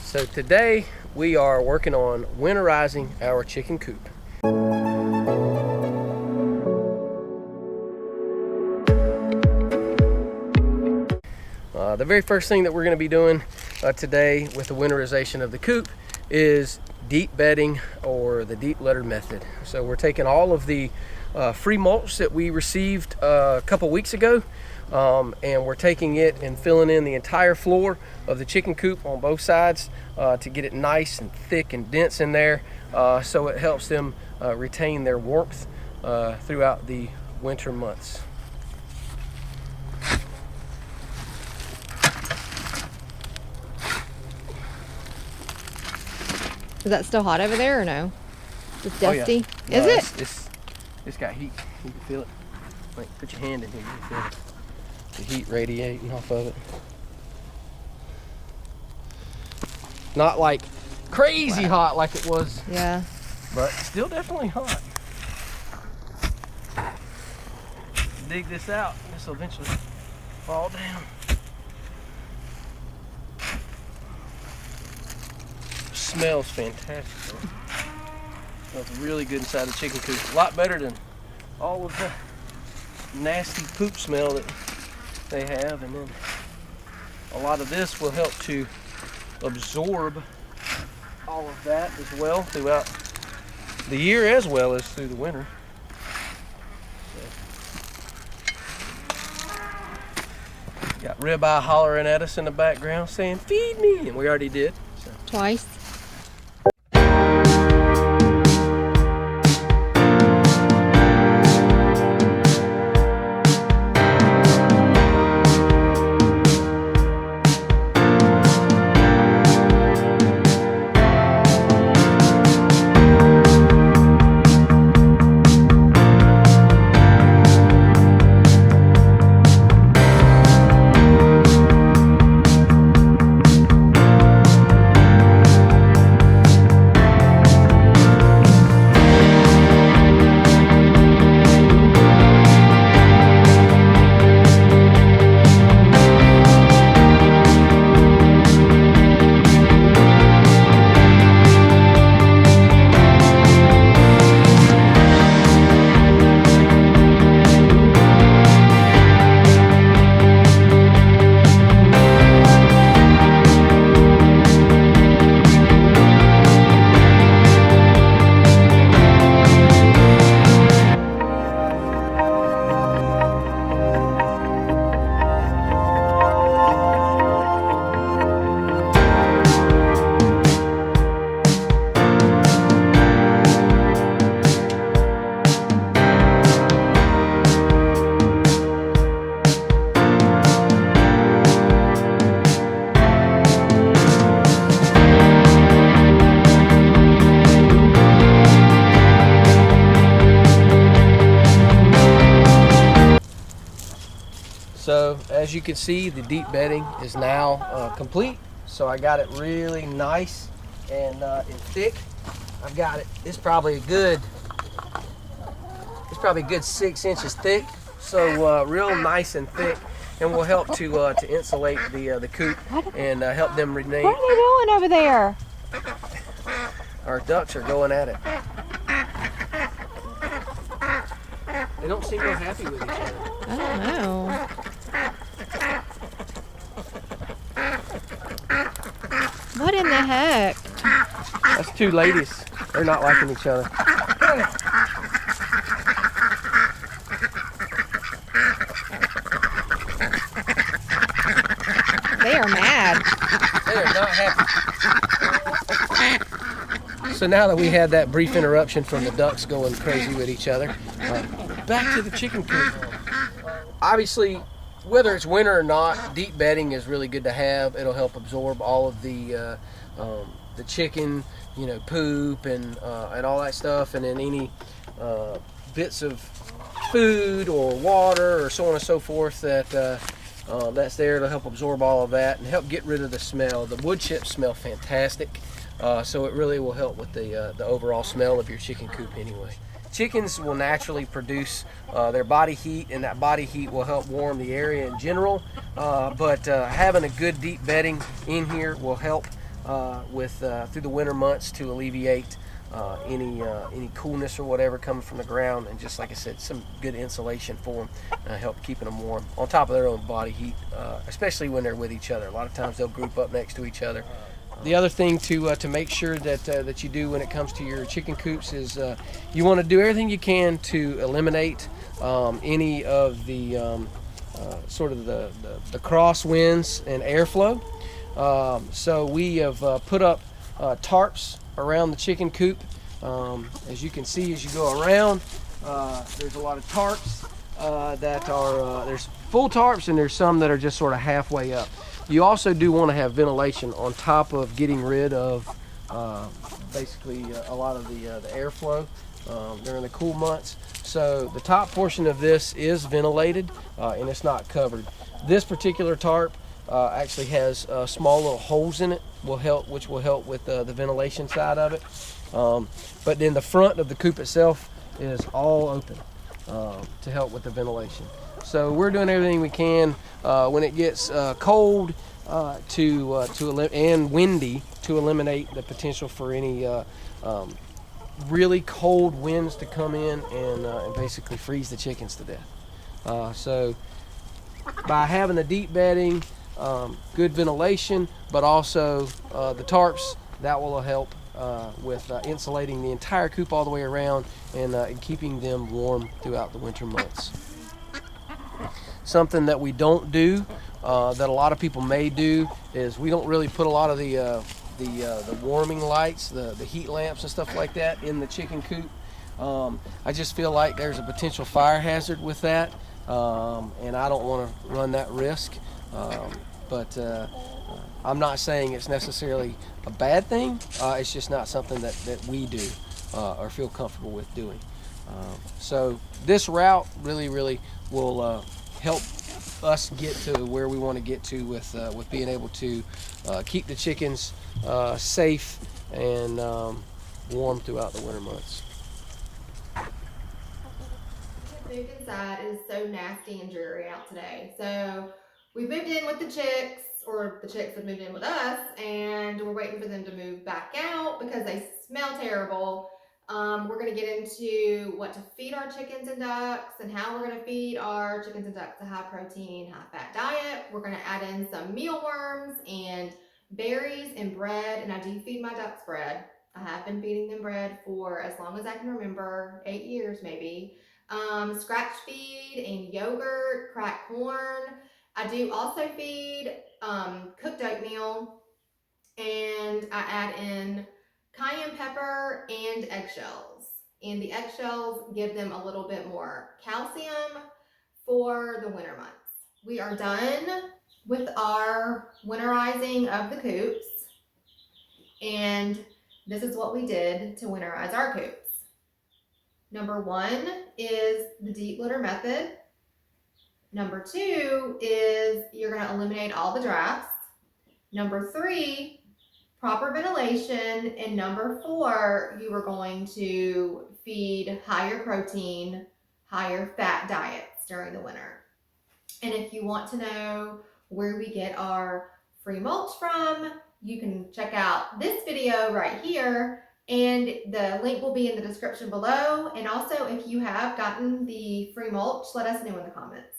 So today we are working on winterizing our chicken coop. The very first thing that we're going to be doing today with the winterization of the coop is deep bedding, or the deep litter method. So we're taking all of the free mulch that we received a couple weeks ago, and we're taking it and filling in the entire floor of the chicken coop on both sides to get it nice and thick and dense in there, so it helps them retain their warmth throughout the winter months. Is that still hot over there or no? It's dusty? Oh, yeah. Is No, it? It's got heat. You can feel it. Like, put your hand in here, you can feel the heat radiating off of it. Not like crazy hot like it was. Yeah. But still definitely hot. Dig this out. This will eventually fall down. Smells fantastic. Smells really good inside the chicken coop. A lot better than all of the nasty poop smell that they have. And then a lot of this will help to absorb all of that as well throughout the year, as well as through the winter. So, got ribeye hollering at us in the background saying, "Feed me," and we already did. So. Twice. So as you can see, the deep bedding is now complete. So I got it really nice and thick. I've got it. It's probably a good 6 inches thick. So real nice and thick, and will help to insulate the coop and help them rename. What are they doing over there? Our ducks are going at it. They don't seem real happy with each other. I don't know. What in the heck? That's two ladies. They're not liking each other. They are mad. They are not happy. So now that we had that brief interruption from the ducks going crazy with each other, back to the chicken coop. Obviously, whether it's winter or not, deep bedding is really good to have. It'll help absorb all of the chicken, poop and all that stuff, and then any bits of food or water or so on and so forth that that's there to help absorb all of that and help get rid of the smell. The wood chips smell fantastic, so it really will help with the overall smell of your chicken coop anyway. Chickens will naturally produce their body heat, and that body heat will help warm the area in general, but having a good deep bedding in here will help through the winter months to alleviate any coolness or whatever coming from the ground, and just like I said, some good insulation for them, help keeping them warm on top of their own body heat, especially when they're with each other. A lot of times they'll group up next to each other. The other thing to make sure that you do when it comes to your chicken coops is you want to do everything you can to eliminate any of the sort of the crosswinds and airflow. So we have put up tarps around the chicken coop. As you can see as you go around, there's a lot of tarps that are, there's full tarps and there's some that are just sort of halfway up. You also do want to have ventilation on top of getting rid of basically a lot of the airflow during the cool months. So the top portion of this is ventilated and it's not covered. This particular tarp actually has small little holes in it, which will help with the ventilation side of it. But then the front of the coop itself is all open to help with the ventilation. So we're doing everything we can when it gets cold and windy to eliminate the potential for any really cold winds to come in and basically freeze the chickens to death. So by having the deep bedding, good ventilation, but also the tarps, that will help with insulating the entire coop all the way around and keeping them warm throughout the winter months. Something that we don't do, that a lot of people may do, is we don't really put a lot of the warming lights, the heat lamps and stuff like that in the chicken coop. I just feel like there's a potential fire hazard with that, and I don't want to run that risk. But I'm not saying it's necessarily a bad thing. It's just not something that we do or feel comfortable with doing. So this route really will help us get to where we want to get to with being able to keep the chickens safe and warm throughout the winter months. Moved inside. It is so nasty and dreary out today. So we've moved in with the chicks, or the chicks have moved in with us, and we're waiting for them to move back out because they smell terrible. We're going to get into what to feed our chickens and ducks and how we're going to feed our chickens and ducks a high protein, high fat diet. We're going to add in some mealworms and berries and bread, and I do feed my ducks bread. I have been feeding them bread for as long as I can remember, 8 years maybe. Scratch feed and yogurt, cracked corn. I do also feed cooked oatmeal, and I add in cayenne pepper and eggshells. And the eggshells give them a little bit more calcium for the winter months. We are done with our winterizing of the coops, and this is what we did to winterize our coops. Number 1 is the deep litter method. Number 2 is you're going to eliminate all the drafts. Number 3, proper ventilation. And number 4, you are going to feed higher protein, higher fat diets during the winter. And if you want to know where we get our free mulch from, you can check out this video right here, and the link will be in the description below. And also, if you have gotten the free mulch, let us know in the comments.